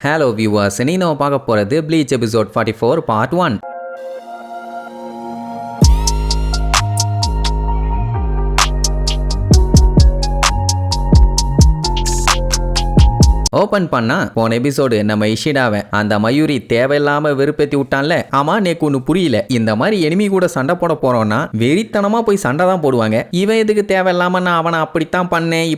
Hello viewers, இனி நம்ம பார்க்க போகிறது ப்ளீச் எபிசோட் 44 பார்ட் 1. ஓப்பன் பண்ணா போன எபிசோடு நம்ம இஷிடாவை அந்த மயூரி தேவையில்லாம வெறுப்பேத்தி விட்டான்ல. ஆமா, நேக்கு ஒன்று புரியல. இந்த மாதிரி எனிமி கூட சண்டை போட போறோம்னா வெறித்தனமா போய் சண்டை தான் போடுவாங்க. இவன் எதுக்கு தேவையில்லாம நான் அவனை அப்படித்தான் பண்ணேன்,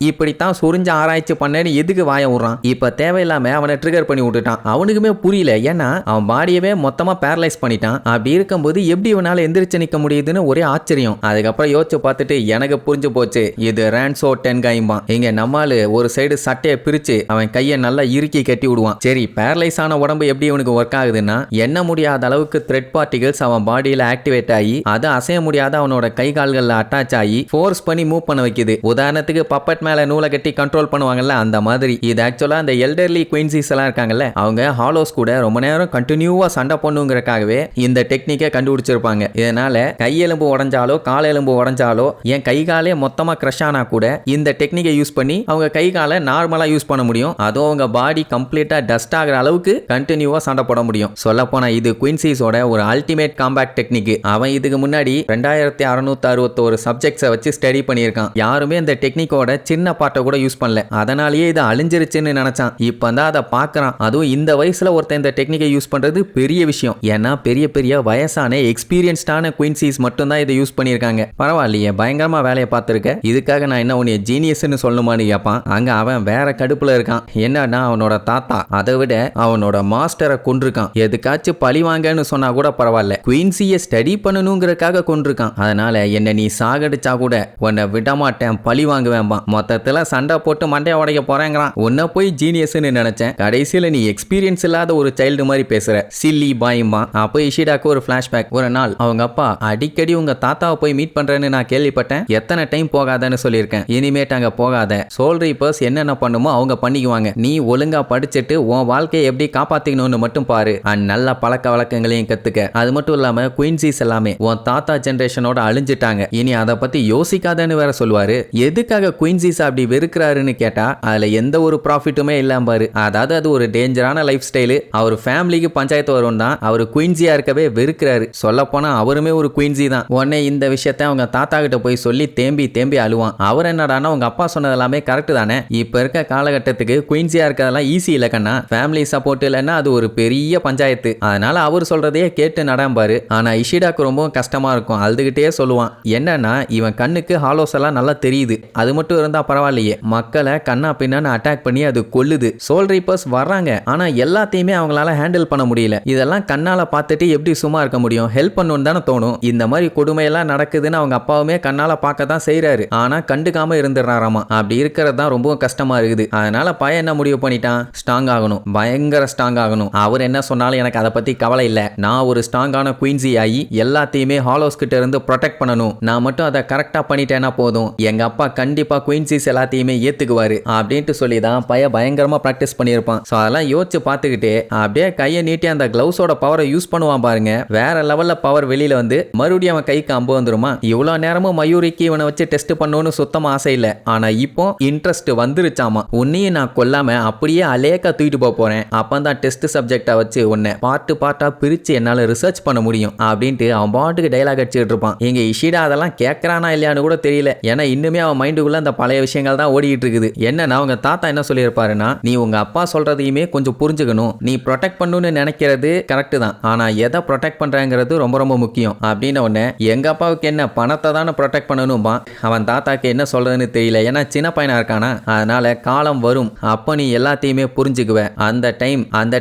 இப்படித்தான் சொரிஞ்சு ஆராய்ச்சி பண்ணேன்னு எதுக்கு வாய விடுறான்? இப்ப தேவையில்லாம அவனை ட்ரிகர் பண்ணி விட்டுட்டான். அவனுக்குமே புரியல. ஏன்னா அவன் பாடியவே மொத்தமா பேரலைஸ் பண்ணிட்டான். அப்படி இருக்கும்போது எப்படி இவனால எந்திரிச்சு நிக்க முடியுதுன்னு ஒரே ஆச்சரியம். அதுக்கப்புறம் யோசிச்சு பார்த்துட்டு எனக்கு புரிஞ்சு போச்சு, இது ரேன்சோ 10 கைம்பா. இங்க நம்மால் ஒரு சைடு சட்டையை பிரிச்சு அவன் கையை நல்லா இறுக்கி கட்டி விடுவான். சரி, பேரலைஸ் ஆன உடம்பு எப்படி இவனுக்கு ஒர்க் ஆகுதுன்னா, எண்ண முடியாத அளவுக்கு த்ரெட் பார்ட்டிகல்ஸ் அவன் பாடியில ஆக்டிவேட் ஆகி அது அசைய முடியாத அவனோட கை கால்கள்ல அட்டாச் ஆகி ஃபோர்ஸ் பண்ணி மூவ் பண்ண வைக்குது. உதாரணத்துக்கு பப்பட் மேல நூலை கட்டி கண்ட்ரோல் பண்ணுவாங்கல்ல, அந்த மாதிரி. இது ஆக்சுவலா அந்த எல்டர்லி குயின்சிஸ் எல்லாம் இருக்காங்கல்ல, அவங்க ஹாலோஸ் கூட ரொம்ப நேரம் கண்டினியூவா சண்டை பண்ணுங்கிறதுக்காகவே இந்த டெக்னிக்கை கண்டுபிடிச்சிருப்பாங்க. இதனால கையெலும்பு உடஞ்சாலோ கால் எலும்பு உடஞ்சாலோ என் கை காலே மொத்தமா கிரஷ் ஆனா கூட இந்த டெக்னிக்கை யூஸ் பண்ணி அவங்க கை காலை நார்மலா யூஸ் பண்ண முடியும். அதுவும் அவங்க பாடி கம்ப்ளீட்டா டஸ்ட் ஆகிற அளவுக்கு கண்டினியூவா சண்டை போட முடியும். சொல்ல போனா இது குயின்சிஸோட ஒரு அல்டிமேட் காம்பேக்ட் டெக்னிக். அவன் இதுக்கு முன்னாடி 2661 சப்ஜெக்ட்ஸை வச்சு ஸ்டடி பண்ணியிருக்கான். யாருமே இந்த டெக்னிக்கோட சின்ன பார்ட்டை கூட யூஸ் பண்ணல. அதனாலேயே இது அழிஞ்சிருச்சுன்னு நினைச்சான். இப்பதான் அதை பார்க்கறான். அதுவும் இந்த வயசுல ஒருத்தன் இந்த டெக்னிக்கை யூஸ் பண்றது பெரிய விஷயம். ஏன்னா பெரிய பெரிய வயசான எக்ஸ்பீரியன்ஸ்டான குயின்சிஸ் மட்டும் தான் இதை யூஸ் பண்ணியிருக்காங்க. பரவாயில்லையே, பயங்கரமா வேலையை பார்த்துருக்க. இதுக்காக நான் என்ன உன்னை ஜீனியஸ்ன்னு சொல்லணுமான்னு கேட்பான். அங்க அவன் வேற கடுப்புல இருக்கான். என்னன்னா அவனோட தாத்தா அதை விட அவனோட மாஸ்டரை கொண்டிருக்கான். எதுக்காச்சும் பழி வாங்கன்னு சொன்னா கூட பரவாயில்ல, குயின்சியை ஸ்டடி பண்ணணுங்கிறதுக்காக கொண்டிருக்கான். அதனால என்ன நீ சாகடிச்சா கூட உன்னை விட மாட்டேன், பழி வாங்குவேன்பா. மொத்தத்துல சண்டை போட்டு மண்டைய உடைக்க போறேங்கிறான். உன்னை போய் ஜீனியஸ்ன்னு நினைச்சேன், கடைசியில நீ எக்ஸ்பீரியன்ஸ் இல்லாத ஒரு சைல்டு மாதிரி பேசுற, சில்லி பாயும்பா. அப்போ இஷிடாக்கு ஒரு பிளாஷ்பேக். ஒரு நாள் அவங்க அப்பா அடிக்கடி உங்க தாத்தாவை போய் மீட் பண்றேன்னு நான் கேள்விப்பட்டேன், எத்தனை டைம் போகாதன்னு சொல்லியிருக்கேன். இனிமேட்டு அங்க போகாத, சோல் ரீப்பர்ஸ் என்னென்ன பண்ணுமோ அவங்க பண்ணிக்குவாங்க. நீ ஒழுங்கா படிச்சுட்டு உன் வாழ்க்கையை எப்படி காப்பாத்திக்கணும்னு மட்டும் பாரு. நல்ல பழக்க வழக்கங்களையும் கத்துக்க. அது மட்டும் இல்லாம குயின்சிஸ் எல்லாமே உன் தாத்தா ஜெனரேஷனோட அழிஞ்சிட்டாங்க, இனி அதை பத்தி யோசிக்காதன்னு வேற சொல்லுவாரு. எதுக்காக குயின்சிஸ் அப்படி வெறுக்கிறாருன்னு கேட்டா அதுல எந்த ஒரு ப்ராஃபிட்டுமே இல்லாம பாரு. அதாவது அது ஒரு டேஞ்சரான லைஃப் ஸ்டைலு. அவர் ஃபேமிலிக்கு பஞ்சாயத்து வரும் தான் அவர் குயின்சியா இருக்கவே வெறுக்கிறாரு. சொல்ல போனா அவருமே ஒரு குயின்சி தான். உடனே இந்த விஷயத்த அவங்க தாத்தா கிட்ட போய் சொல்லி தேம்பி தேம்பி அழுவான். அவர் என்னடானா உங்க அப்பா சொன்னது எல்லாமே கரெக்ட் தானே, இப்ப இருக்க காலகட்டத்துக்கு குயின்சியா இருக்கிறதெல்லாம் ஈஸி இல்ல கண்ணா, ஃபேமிலி சப்போர்ட் இல்லைன்னா அது ஒரு பெரிய பஞ்சாயத்து. அதனால அவர் சொல்றதையே கேட்டு நடம்பாரு. ஆனா இஷிடாக்கு ரொம்ப கஷ்டமா இருக்கும். அழுதுகிட்டே சொல்லுவான், என்னன்னா இவன் கண்ணுக்கு ஹாலோஸ் எல்லாம் நல்லா தெரியுது, அது மட்டும் இருந்தா பரவாயில்லையே, மக்களை கண்ணா பின்னான்னு அட்டாக் பண்ணி அது கொல்லுது. சோல் ரீப்பர்ஸ் வர்றாங்க, ஆனா எல்லாத்தையுமே அவங்களால ஹேண்டில் பண்ண முடியல. இதெல்லாம் கண்ணால பார்த்துட்டு எப்படி சும்மா இருக்க முடியும்? ஹெல்ப் பண்ணணும்னு தானே தோணும். இந்த மாதிரி கொடுமையெல்லாம் நடக்குதுன்னு அவங்க அப்பாவுமே கண்ணால பார்க்க தான் செய்யறாரு. ஆனா கண்டுக்காம இருந்துடுறாராமா. அப்படி இருக்கிறது தான் ரொம்ப கஷ்டமா இருக்குது. அதனால பையன் என்ன முடிவு பண்ணிட்டான், ஸ்ட்ராங் ஆகணும், பயங்கர ஸ்ட்ராங் ஆகணும். அவர் என்ன சொன்னாலும் எனக்கு அதை பத்தி கவலை இல்ல, நான் ஒரு ஸ்ட்ராங்கான குயின்சி ஆகி எல்லாத்தையுமே ஹாலோஸ் கிட்ட இருந்து ப்ரொடெக்ட் பண்ணணும், நான் மட்டும் அதை கரெக்டா பண்ணிட்டேன்னா போதும், எங்க அப்பா கண்டிப்பா குயின்சிஸ் எல்லாத்தையுமே ஏத்துக்குவாரு அப்படின்ட்டு சொல்லி தான் பையன் பயங்கரமா பிராக்டிஸ் பண்ணியிருப்பான். ஸோ அதெல்லாம் யோசிச்சு பார்த்துக்கிட்டே அப்படியே கையை நீட்டி அந்த கிளவுஸோட பவரை யூஸ் பண்ணுவான் பாருங்க. வேற லெவல்ல பவர் வெளியில வந்து மறுபடியும் அவன் கைக்கு அம்பு வந்துருமா. இவ்வளவு நேரமும் மயூரிக்கு இவனை வச்சு டெஸ்ட் பண்ணணும்னு சுத்தமா ஆசை இல்ல, ஆனா இப்போ இன்ட்ரெஸ்ட் வந்துருச்சாமா. உன்னையும் நான் கொல்லாம அப்படியே அலேக்கா தூக்கிட்டு போறேன், அப்பதான் டெஸ்ட் சப்ஜெக்டா வச்சு உன்னை பார்ட்டா பிரிச்சு என்னால ரிசர்ச் பண்ண முடியும் அப்படின்ட்டு அவன் பாட்டுக்கு டைலாக் அடிச்சுட்டு இருப்பான். எங்க இஷிடா அதெல்லாம் கேட்கறானா இல்லையான்னு கூட தெரியல. ஏன்னா இன்னுமே அவன் மைண்டுக்குள்ள அந்த பழைய விஷயங்கள் தான் ஓடிட்டு இருக்குது. என்னன்னா அவங்க தாத்தா என்ன சொல்லியிருப்பாருன்னா, நீ உங்க அப்பா சொல்றதையுமே கொஞ்சம் புரிஞ்சுக்கணும், நீ ப்ரொடெக்ட் பண்ணணும்னு நினைக்கிறது கரெக்ட் தான், ஆனா எதை ப்ரொடெக்ட் பண்றாங்கிறது ரொம்ப ரொம்ப முக்கியம் அப்படின்னு உடனே எங்க அப்பாவுக்கு என்ன பணத்தை தானே ப்ரொடெக்ட் பண்ணணும்பா. அவன் தாத்தாக்கு என்ன சொல்றதுன்னு தெரியல, ஏன்னா சின்ன பையனா இருக்கானா. அதனால காலம் வரும், அப்போ நீ எல்லாத்தையுமே புரிஞ்சுக்குவ. அந்த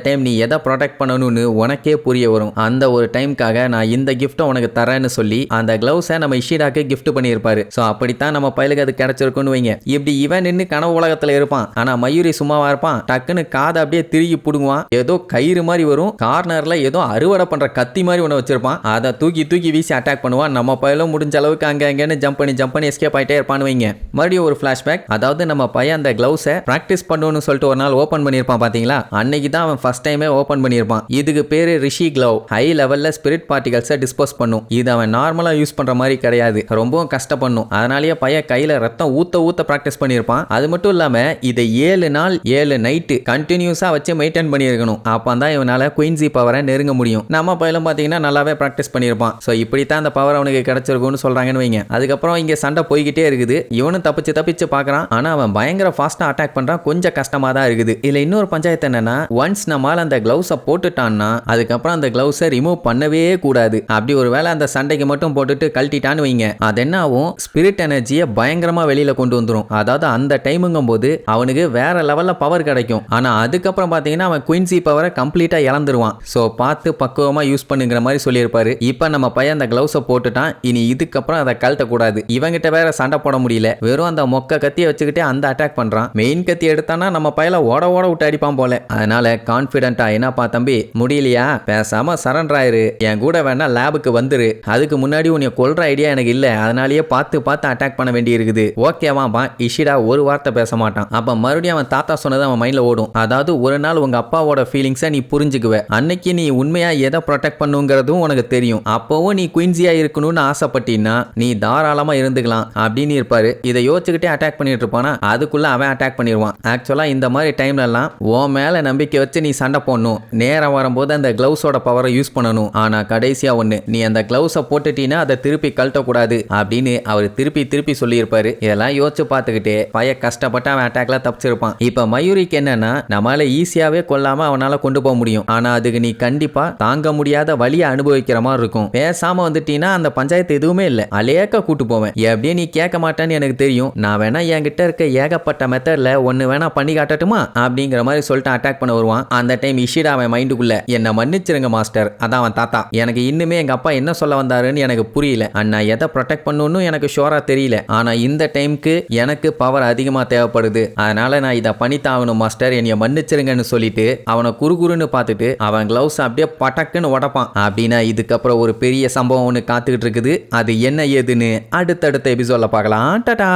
டைம் நீ எதை ப்ரொடெக்ட் பண்ணணும்னு உனக்கே புரிய வரும். அந்த ஒரு டைம்காக நான் இந்த கிஃப்ட்டை உனக்கு தரேன்னு சொல்லி அந்த கிளவுஸை நம்ம இஷிடாக்கு கிஃப்ட் பண்ணியிருப்பாரு. ஸோ அப்படித்தான் நம்ம பையலுக்கு அது கிடைச்சிருக்குன்னு வைங்க. இப்படி இவன் நின்று கனவு உலகத்தில் இருப்பான். ஆனா மயூரி சும்மாவா இருப்பான், டக்குன்னு காதை அப்படியே திருகி புடுங்குவான். ஏதோ கயிறு மாதிரி வரும், கார்னர்ல ஏதோ அறுவடை பண்ற கத்தி மாதிரி ஒன்று வச்சிருப்பான். அதை தூக்கி வீசி அட்டாக் பண்ணுவான். நம்ம பையலும் முடிஞ்ச அளவுக்கு அங்கன்னு ஜம்ப் பண்ணி எஸ்கேப் ஆயிட்டே இருப்பான்னு வைங்க. மறுபடியும் ஒரு பிளாஷ்பேக். அதாவது நம்ம பையன் அந்த கிளவுஸை கிளவுஸை பிராக்டிஸ் பண்ணணும்னு சொல்லிட்டு ஒரு நாள் ஓபன் பண்ணியிருப்பான் பாத்தீங்களா, அன்னைக்கு தான் அவன் ஃபர்ஸ்ட் டைமே ஓபன் பண்ணியிருப்பான். இதுக்கு பேரு ரிஷி கிளவ். ஹை லெவல்ல ஸ்பிரிட் பார்ட்டிகல்ஸை டிஸ்போஸ் பண்ணும். இது அவன் நார்மலா யூஸ் பண்ற மாதிரி கிடையாது, ரொம்பவும் கஷ்டப்படணும். அதனாலேயே பையன் கையில ரத்தம் ஊத்த பிராக்டிஸ் பண்ணியிருப்பான். அது மட்டும் இல்லாம இதை 7 நாள் 7 நைட்டு கண்டினியூஸா வச்சு மெயின்டைன் பண்ணியிருக்கணும். அப்பதான் இவனால குயின்சி பவரை நெருங்க முடியும். நம்ம பையலும் பாத்தீங்கன்னா நல்லாவே பிராக்டிஸ் பண்ணியிருப்பான். ஸோ இப்படித்தான் அந்த பவர் அவனுக்கு கிடைச்சிருக்கும்னு சொல்றாங்கன்னு வைங்க. அதுக்கப்புறம் இங்க சண்டை போய்கிட்டே இருக்குது. இவனும் தப்பிச்சு பார்க்கறான். ஆனா அவன் பயங்கர ஃபாஸ்டா அட்டாக் பண்றான். கொஞ்சம் கஷ்டமா தான் இருக்குது. இதுல இன்னொரு பஞ்சாயத்து என்னன்னா, ஒன்ஸ் நம்மால அந்த கிளவுஸை போட்டுட்டான்னா அதுக்கப்புறம் அந்த கிளவுஸை ரிமூவ் பண்ணவே கூடாது. அப்படி ஒரு வேளை அந்த சண்டைக்கு மட்டும் போட்டுட்டு கழட்டிட்டான்னு வைங்க, அது என்ன ஆகும், ஸ்பிரிட் எனர்ஜியை பயங்கரமா வெளியில கொண்டு வந்துடும். அதாவது அந்த டைமுங்கும் போது அவனுக்கு வேற லெவல்ல பவர் கிடைக்கும். ஆனா அதுக்கப்புறம் பாத்தீங்கன்னா அவன் குயின்சி பவரை கம்ப்ளீட்டா இழந்துருவான். சோ பார்த்து பக்குவமா யூஸ் பண்ணுங்கிற மாதிரி சொல்லியிருப்பாரு. இப்ப நம்ம பையன் அந்த கிளவுஸை போட்டுட்டான். இனி இதுக்கப்புறம் அதை கழட்ட கூடாது. இவங்கிட்ட வேற சண்டை போட முடியல. வெறும் அந்த மொக்க கத்தியை வச்சுக்கிட்டே அந்த அட்டாக் பண்றான். மெயின் கத்தி எடுத்தானா நம்ம பையல ஓட விட்டு அடிப்பான் போல. அதனால கான்பிடென்ட்டா, என்னப்பா தம்பி முடியலையா, பேசாம சரண்டர் ஆயிரு, என் கூட வேணா லேபுக்கு வந்துரு. அதுக்கு முன்னாடி உன்னை கொல்ற ஐடியா எனக்கு இல்ல, அதனாலயே பார்த்து அட்டாக் பண்ண வேண்டி இருக்குது. ஓகேவாப்பா. இஷிடா ஒரு வார்த்தை பேச மாட்டான். அப்ப மறுபடியும் அவன் தாத்தா சொன்னது அவன் மைண்ட்ல ஓடும். அதாவது ஒரு நாள் உங்க அப்பாவோட ஃபீலிங்ஸை நீ புரிஞ்சுக்குவ. அன்னைக்கு நீ உண்மையா எதை ப்ரொடெக்ட் பண்ணுங்கிறதும் உனக்கு தெரியும். அப்பவும் நீ குயின்சியா இருக்கணும்னு ஆசைப்பட்டீன்னா நீ தாராளமா இருந்துக்கலாம் அப்படின்னு இருப்பாரு. இதை யோசிச்சுக்கிட்டே அட்டாக் பண்ணிட்டு இருப்பானா, அதுக்குள்ள அவன் அட்டாக் பண்ணிடுவான். ஆக்சுவலா இந்த மாதிரி டைம்ல எல்லாம் உன் மேல நம்பிக்கை வச்சு நீ சண்டை போடணும். நேரம் வரும்போது அந்த கிளவுஸோட பவரை யூஸ் பண்ணணும். ஆனா கடைசியா ஒண்ணு, நீ அந்த கிளவுஸை போட்டுட்டீன்னா அதை திருப்பி கழட்டக்கூடாது அப்படின்னு அவர் திருப்பி சொல்லியிருப்பாரு. இதெல்லாம் யோசிச்சு பார்த்துக்கிட்டே பைய கஷ்டப்பட்டு அவன் அட்டாக்ல தப்பிச்சிருப்பான். இப்ப மயூரிக்கு என்னன்னா, நம்மளால ஈஸியாவே கொல்லாம அவனால கொண்டு போக முடியும். ஆனா அதுக்கு நீ கண்டிப்பா தாங்க முடியாத வலியை அனுபவிக்கிற மாதிரி இருக்கும். பேசாம வந்துட்டீங்கன்னா அந்த பஞ்சாயத்து எதுவுமே இல்ல, அலேக்க கூட்டு போவேன். எப்படியே நீ கேட்க மாட்டேன்னு எனக்கு தெரியும். நான் வேணா என்கிட்ட இருக்க ஏகப்பட்ட மெத்தட்ல ஒன்னு வேணா பண்ணி காட்டட்டுமா அப்படிங்கிற மாதிரி சொல்லிட்டு அட்டாக் பண்ண வருவான். அந்த டைம் இஷிடா அவன் மைண்டுக்குள்ள, என்ன மன்னிச்சிருங்க மாஸ்டர், அதான் அவன் தாத்தா, எனக்கு இன்னுமே எங்க அப்பா என்ன சொல்ல வந்தாருன்னு எனக்கு புரியல. அண்ணா எதை ப்ரொடெக்ட் பண்ணணும்னு எனக்கு ஷோரா தெரியல. ஆனா இந்த டைம்க்கு எனக்கு பவர் அதிகமா தேவைப்படுது. அதனால நான் இதை பண்ணித்தாகணும் மாஸ்டர், என்னைய மன்னிச்சிருங்கன்னு சொல்லிட்டு அவனை குறுகுறுன்னு பார்த்துட்டு அவன் கிளவுஸ் அப்படியே பட்டக்குன்னு உடப்பான். அப்படின்னா இதுக்கப்புறம் ஒரு பெரிய சம்பவம் ஒன்று காத்துக்கிட்டு இருக்குது. அது என்ன ஏதுன்னு அடுத்தடுத்த எபிசோட்ல பார்க்கலாம். டாடா.